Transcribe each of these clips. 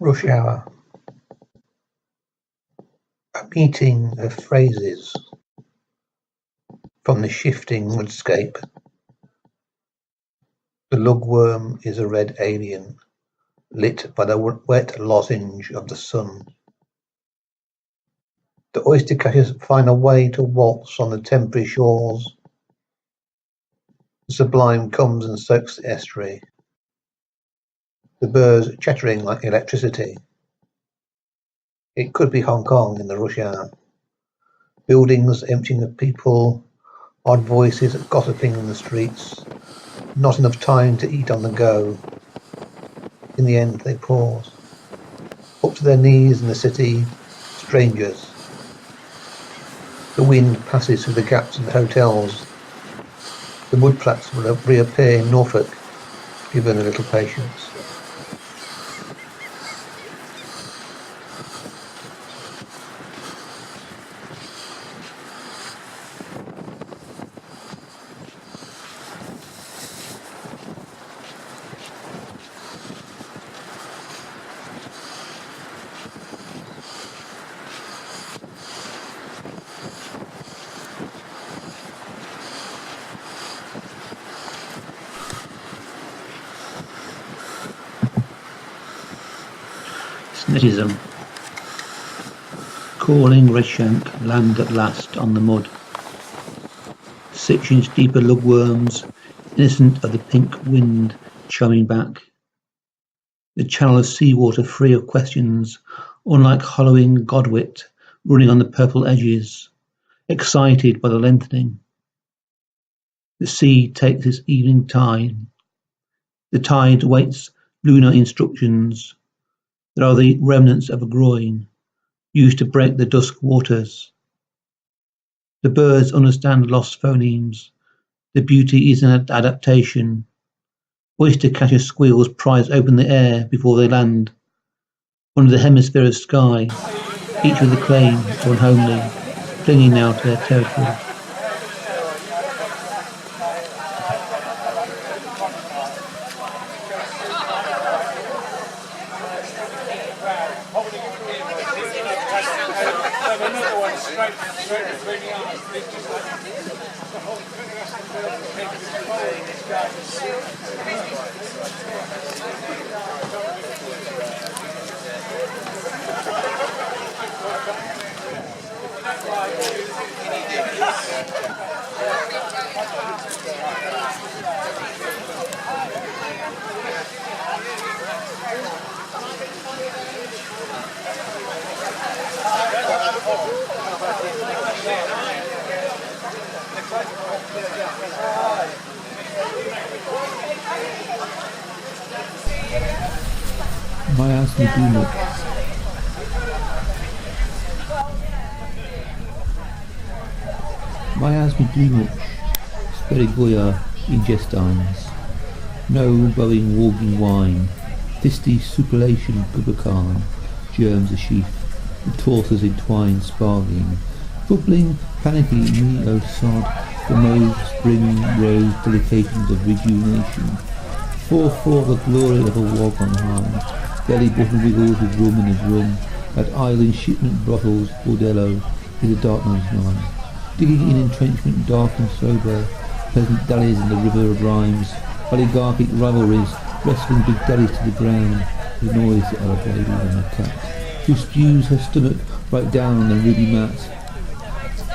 Rush hour. A meeting of phrases from the shifting woodscape. The lugworm is a red alien, lit by the wet lozenge of the sun. The oyster catchers find a way to waltz on the temporary shores. The sublime comes and soaks the estuary. The birds chattering like electricity. It could be Hong Kong in the rush hour. Buildings emptying of people, odd voices gossiping in the streets, not enough time to eat on the go. In the end they pause. Up to their knees in the city, strangers. The wind passes through the gaps in the hotels. The mudflats will reappear in Norfolk, given a little patience. Snettisham. Calling Redshank, land at last on the mud. 6 inch deeper lugworms, innocent of the pink wind chiming back. The channel of seawater free of questions, unlike hollowing godwit running on the purple edges, excited by the lengthening. The sea takes its evening tide. The tide waits lunar instructions. There are the remnants of a groin, used to break the dusk waters. The birds understand lost phonemes. The beauty is an adaptation. Oyster catcher squeals prise open the air before they land. Under the hemisphere of sky, each with a claim to unhomely, clinging now to their territory. My ask me do much. My ask me do much. Sperigoia ingestines. No bowing warging wine. Fisty superlation gubacan. Germs a sheath. The torsos entwined sparging. Bubbling panicky me sod. The mauve spring rose delications of rejuvenation. For the glory of a wog on high. Belly button wiggles with rum in his rum. That island shipment brothels, bordello, is a dark man's mind. Digging in entrenchment dark and sober, pleasant dallies in the river of rhymes, oligarchic rivalries, wrestling big daddies to the ground, the noise that are a baby and a cat, who spews her stomach right down on the ruby mat.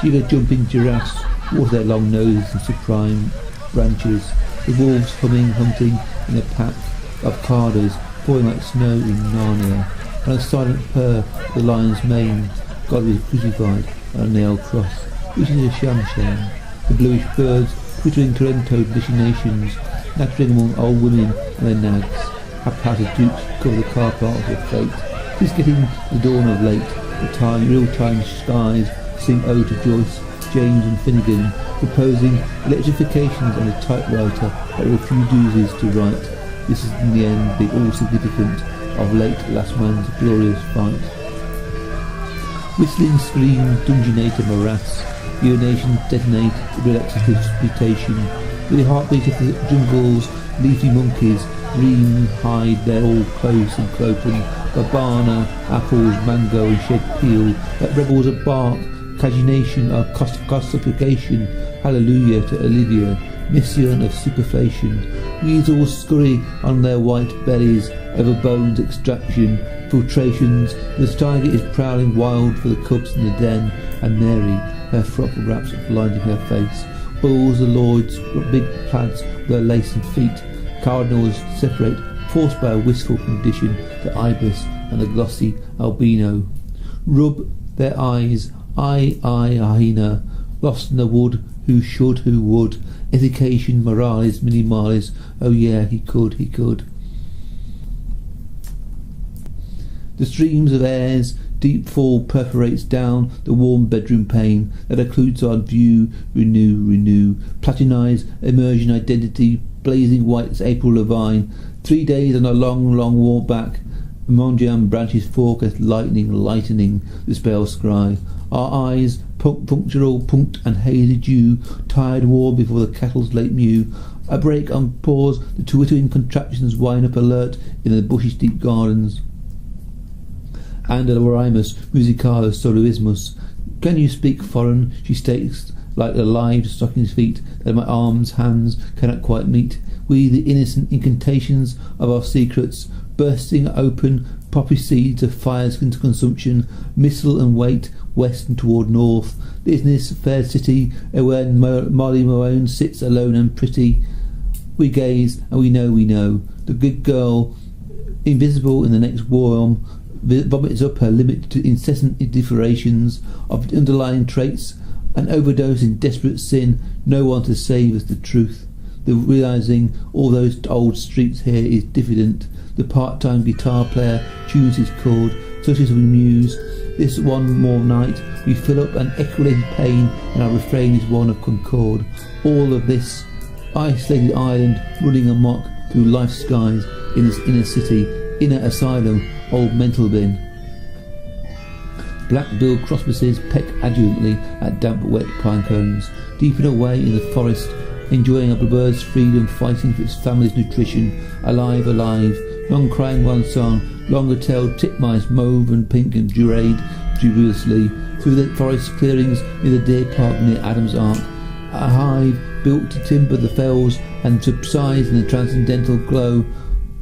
Jigger jumping giraffes water their long noses and supreme branches, the wolves hunting in a pack of carders, falling like snow in Narnia, and a silent purr of the lion's mane. God was crucified on a nailed cross, which is a sham. The bluish birds twittering Torrento machinations, nattering among old women and their nags. Haphazard dukes cover the car park of fate. It's getting the dawn of late. The real-time skies sing ode to Joyce, James and Finnegan, proposing electrifications on a typewriter that refuses to write. This is in the end the all-significant of late last man's glorious fight. Whistling scream, dungeonator morass, urination detonate, relaxative disputation, with the heartbeat of the jungle's leafy monkeys, green hide, they're all close and clopen, babana, apples, mango and shed peel, like rebels of bark, cagination of costification, hallelujah to Olivia, mission of superflation. Weasels scurry on their white bellies over bones extraction, filtrations. The tiger is prowling wild for the cubs in the den, and Mary, her frock wraps blinding her face. Bulls, the lords, big plaids with their lacing feet. Cardinals separate, forced by a wistful condition, the ibis and the glossy albino. Rub their eyes, hyena, lost in the wood, who should, who would, education, morales, minimalis, oh yeah, he could. The streams of airs, deep fall perforates down the warm bedroom pane that occludes our view, renew, platinize, immersion, identity, blazing white April Levine, 3 days on a long walk back, Mondiam branches fork as lightning lightening the spell scry. Our eyes, punctural, punked and hazy dew, tired war before the kettle's late mew. A break on pause, the twittering contraptions wind up alert in the bushy deep gardens. And Oramus, musicalis soloismus. Can you speak foreign? She states, like the live stocking's feet that my arms, hands cannot quite meet. We, the innocent incantations of our secrets, bursting open, poppy seeds of fires into consumption, missile and weight, west and toward north. Business, fair city, where Molly Moane sits alone and pretty. We gaze, and we know. The good girl, invisible in the next worm, vomits up her limit to incessant differations of underlying traits, an overdose in desperate sin, no one to save us the truth. The realizing all those old streets here is diffident. The part-time guitar player tunes his chord, such as we muse. This one more night we fill up an equalated pain, and our refrain is one of concord. All of this isolated island running amok through life's skies in this inner city, inner asylum, old mental bin. Black-billed crossbuses peck adulantly at damp wet pine cones, deep and away in the forest, enjoying a bird's freedom, fighting for its family's nutrition, alive, long crying one song, longer-tailed titmice mauve and pink and durade dubiously through the forest clearings near the deer park near Adam's Ark, a hive built to timber the fells and subsides in the transcendental glow.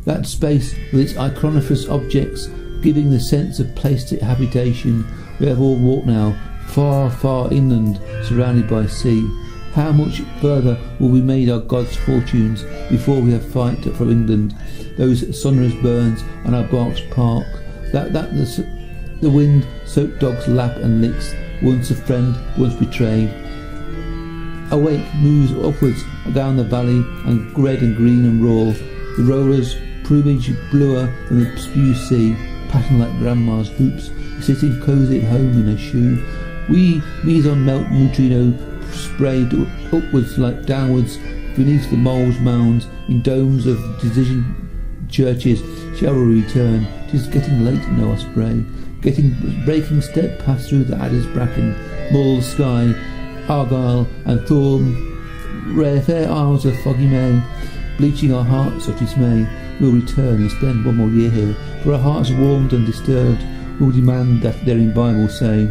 That space with its iconographic objects giving the sense of plastic habitation. We have all walked now, far inland, surrounded by sea. How much further will we made our God's fortunes before we have fight from England? Those sonorous burns on our bark's park, the wind-soaked dog's lap and licks, once a friend, once betrayed. Awake moves upwards down the valley, and red and green and raw. The rollers, plumage bluer than the spew sea, pattern like grandma's hoops, sitting cosy at home in her shoe. We on melt neutrino sprayed upwards like downwards beneath the mole's mounds in domes of decision churches. Shall we return? 'Tis getting late, no osprey. Breaking step past through the adder's bracken, mull sky, argyle and thorn, rare fair isles of foggy May, bleaching our hearts of dismay. We'll return and spend one more year here, for our hearts warmed and disturbed. We'll demand that their in Bible say.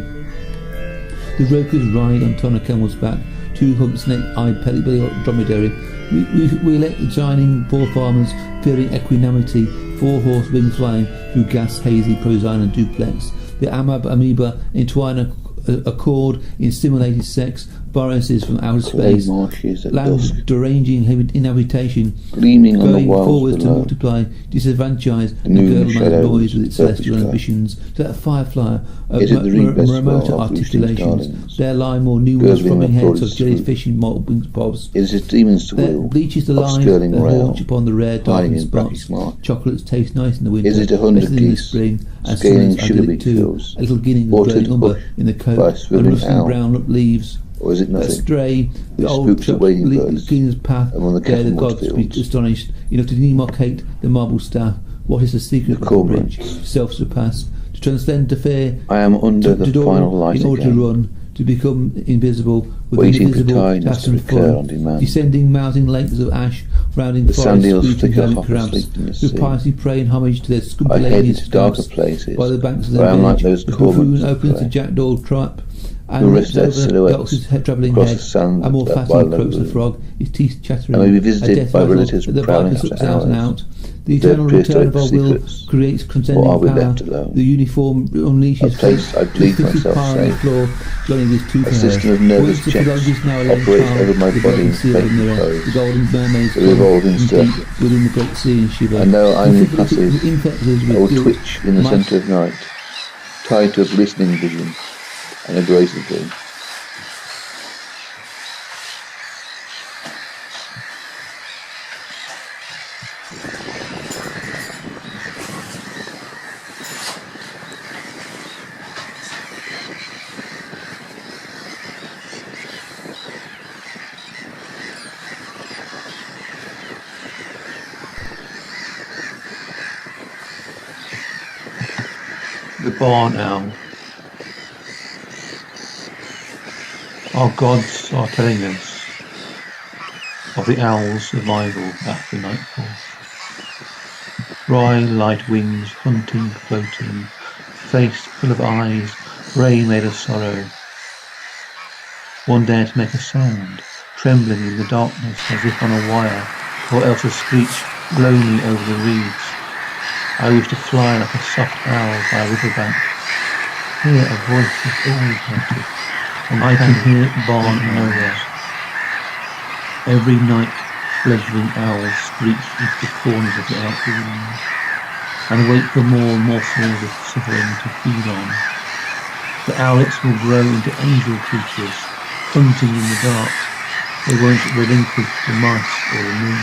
The rokers ride on ton of camel's back, 2 hump snake-eyed pelly-belly dromedary. We let the shining poor farmers, fearing equanimity, 4-horse wing flying through gas hazy prosine and duplex. The amoeba entwine accord in stimulated sex, viruses from outer space, land deranging inhabitation, gleaming on the going walls forwards to below. multiply, disadvantage The and moon girdle man's shadows noise with its the surface celestial sky. ambitions. To that firefly of Is it the rebest remoter well of roosting articulations, starlings? there lie more numerous Girdling throbbing the heads of forest jellyfish and mottled wing pods. Is it demons to There will? bleaches the of line, sterling the rail, haunch upon the rare hiding darkened in bracky spots. smart? Chocolates taste nice in the winter, Is it 100 better in the geese, spring, and scaling summers sugar idyllic beet too. fields, A little guinea with watered burning umber bush in the by a coat, and swimming rustling owl? brown up leaves. Or is it nothing? Astray, the Which old spooks the chap wading birds King's path, among the there the Kettenwood gods be fields? astonished, enough to demarcate the marble staff. What is the secret The of the bridge? cormorants. Self-surpassed, to transcend to fear, I am under to the door final light in order again. to run, to become invisible, with Waiting for invisible tidings to and recur fun, on demand. descending mounting lengths of ash, rounding The forests, sand eels screeching flicker granite off crabs, asleep in the who sea. piously pray in homage to their I head scrumpulaneous into darker gods. places, By the banks of where their I am like village, those the buffoon torments of opens the clay, jackdaw trap, who and rest lifts their over silhouettes Dox's travelling across head. the sand A more by fascinating the croaks the lagoon. frog, his teeth chattering. I may be A visited death by rattle relatives that the prowling viper after sucks out and out. hours. The Their eternal return of our will prehistoric secrets, creates or transcending are we power. left alone? The uniform unleashes A place I believe myself pile on the safe. floor, joining his tooth A system of nervous checks operates over my body in fatal pose. the golden mermaids The revolving deep circuit. within the great sea and shiver. And now I'm Infected impassive. with I will guilt, twitch in the my centre of night, tied to a glistening vision, and abrasively. The barn owl. Our gods are telling us of the owl's survival after nightfall. Dry, light wings, hunting, floating, face full of eyes, brain made of sorrow. One dared to make a sound, trembling in the darkness as if on a wire, or else a screech lonely over the reeds. I wish to fly like a soft owl by a riverbank. Hear a voice is always wanted, and I can hear it barn nowhere. Every night, fledgling owls screech into the corners of the empty room, and wait for more morsels of suffering to feed on. The owlets will grow into angel creatures, hunting in the dark. They won't relinquish the mice or the moon.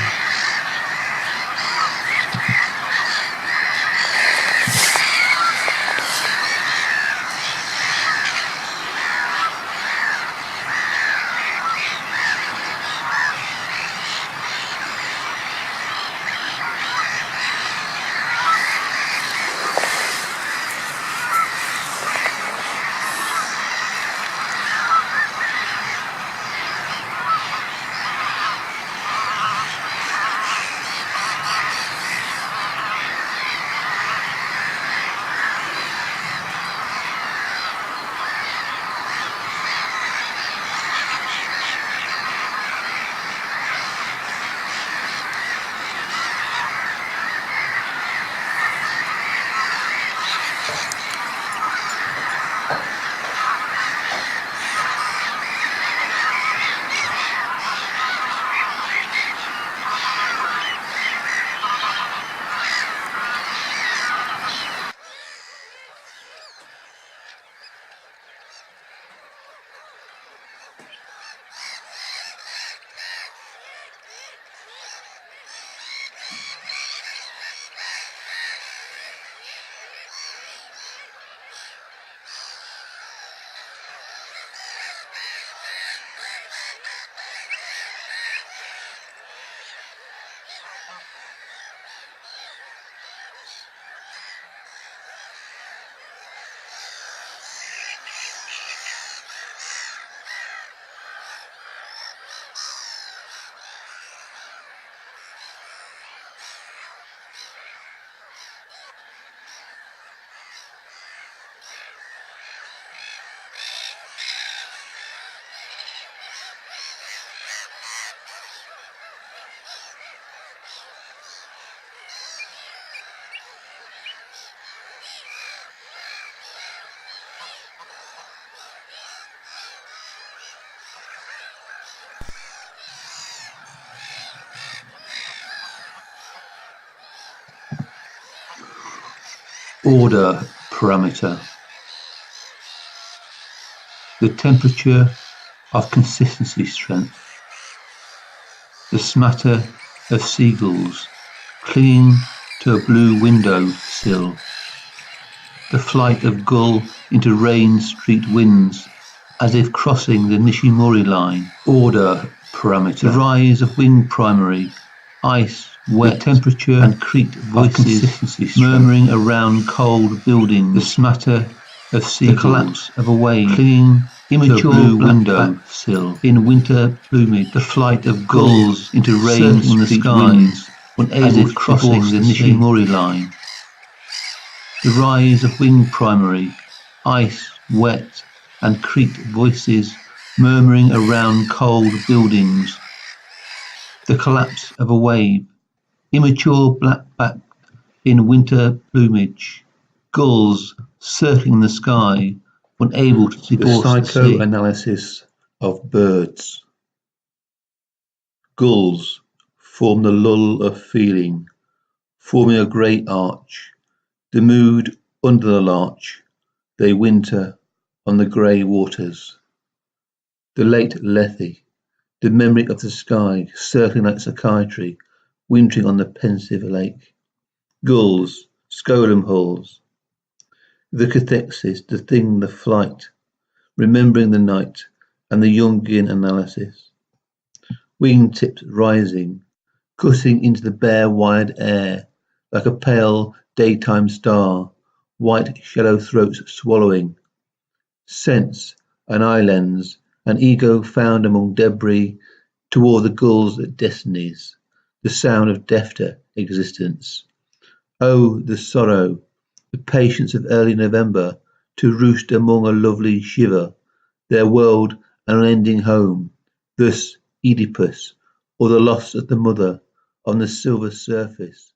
Order parameter. The temperature of consistency strength. The smatter of seagulls clinging to a blue window sill. The flight of gull into rain-streaked winds as if crossing the Nishimori line. Order parameter. The rise of wing primary. Ice, wet, temperature and creaked voices murmuring around cold buildings. The smatter of seagulls, the collapse of a wave, clinging immature blue window sill in winter plumage, the flight of gulls into rain in the skies, as if crossing the Nishimori line, the rise of wing primary, ice, wet, and creaked voices murmuring around cold buildings, the collapse of a wave, immature blackback in winter plumage, gulls circling the sky, unable to divorce the psychoanalysis of birds. Gulls form the lull of feeling, forming a great arch, the mood under the larch, they winter on the grey waters. The late Lethe, the memory of the sky circling like psychiatry, wintering on the pensive lake. Gulls, scholem hulls. The cathexis, the thing, the flight, remembering the night, and the Jungian analysis. Wing-tips rising, cutting into the bare wired air, like a pale daytime star, white shallow throats swallowing. Sense, an eye lens, an ego found among debris, toward the gulls' destinies, the sound of defter existence. Oh, the sorrow, the patience of early November, to roost among a lovely shiver, their world an unending home, thus Oedipus, or the loss of the mother on the silver surface,